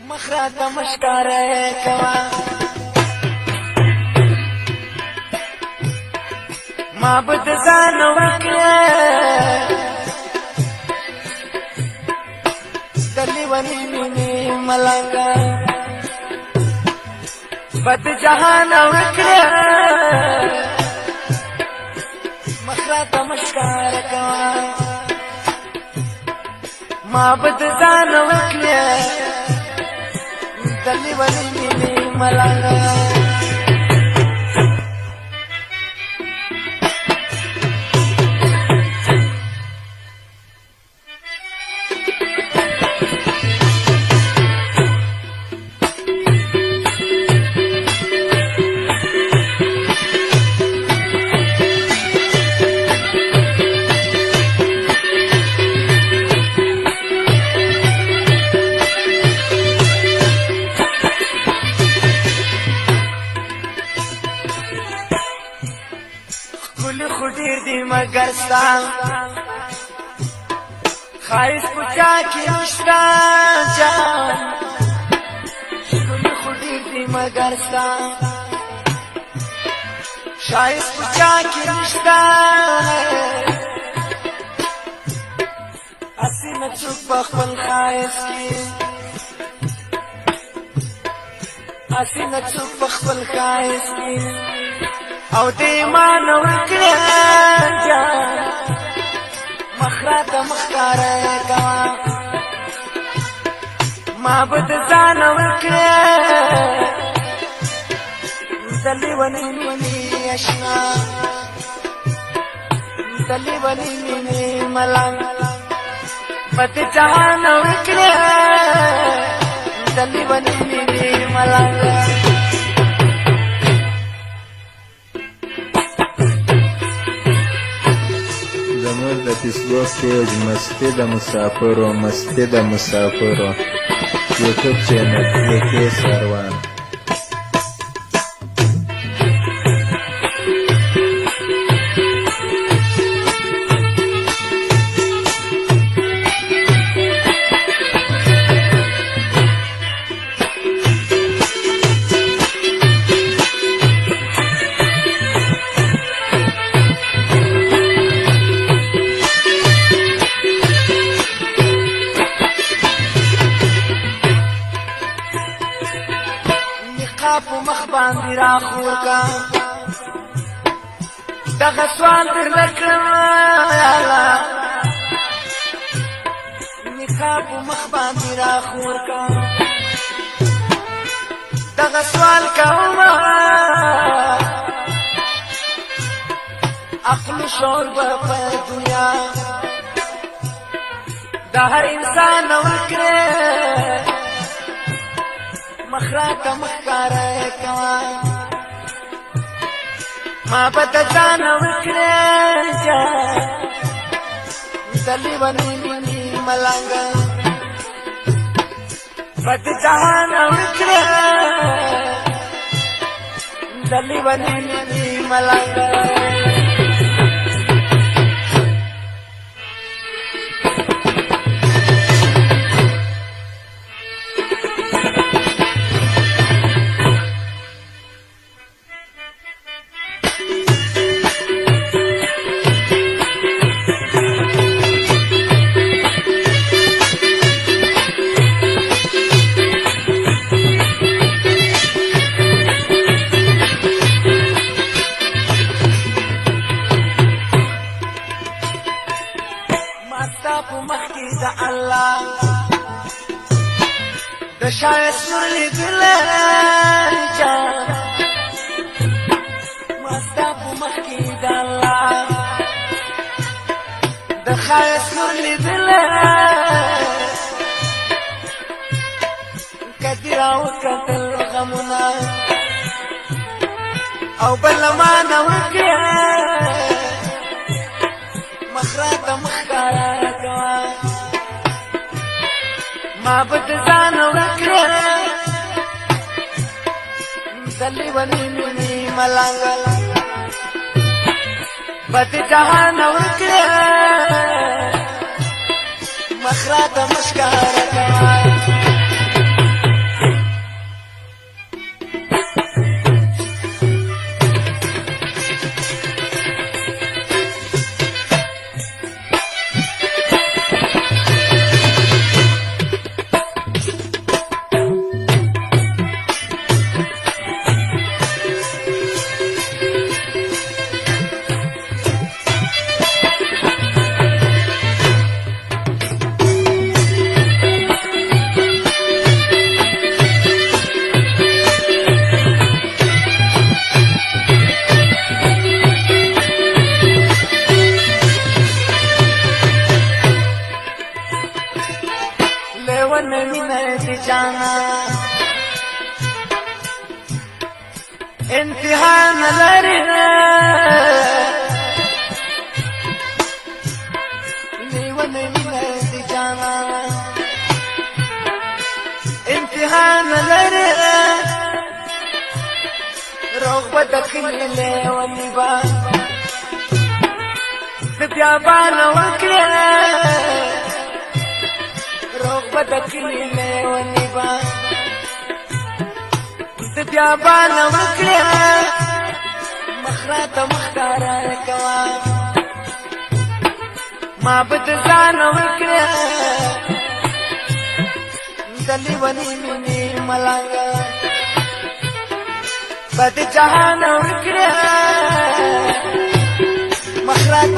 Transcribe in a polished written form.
مخرات مشکاره کوا معبد ځان وکړه دلی ونی مینی ملنګا بد جهان وکړه مخرات مشکاره کوا معبد ځان وکړه دلی ونی مینی ملنګا خودیر دی مگر ستا خواهش پچا کی نشتا جان خودیر دی مگر ستا خواهش پچا کی نشتا اسی نچوک بخبل خواهش کی اسی نچوک بخبل خواهش کی او دیمان وکړه جان مخرات مخکاره کوا معبد ځان وکړه دلی ونی مینی اشنا دلی ونی مینی ملنګ بد جهان وکړه دلی ونی مینی ملنګ زموږ د فیسبوک پیج مستی د مسافرو مستی د مسافرو یوټیوب چینل لیکې سروان په مخ باندې راخور کا دغه سوال در لکړم یالا نکاح په مخ باندې راخور کا دغه سوال کوم عقل شعور په دنیا د هر انسان وکړه مخرات مخکاره کوا معبد ځان وکړه جان دلی ونی مینی ملنګ بد جهان وکړه دلی ونی مینی ملنګ الله د شاید سر لیدل جان مستا په مخ کې د الله د شاید سر لیدل کدی راو کتل غمونه او بل ما نه وکړه مخرات مخکاره کوا معبد ځان وکړه دلی ونی مینی ملنګ بد جهان وکړه مخرات مشکاره کوا دي جانا امتحان لري ليوني دي جانا امتحان لري روح دخلي ليوني با بیا بانا وکړه روغ بدکلی لیونی با بیا بانا وکړه مخرات مخکارا کوا ما بد ځان وکړه دلی ونی مینی ملنګ بد جهان وکړه مخرات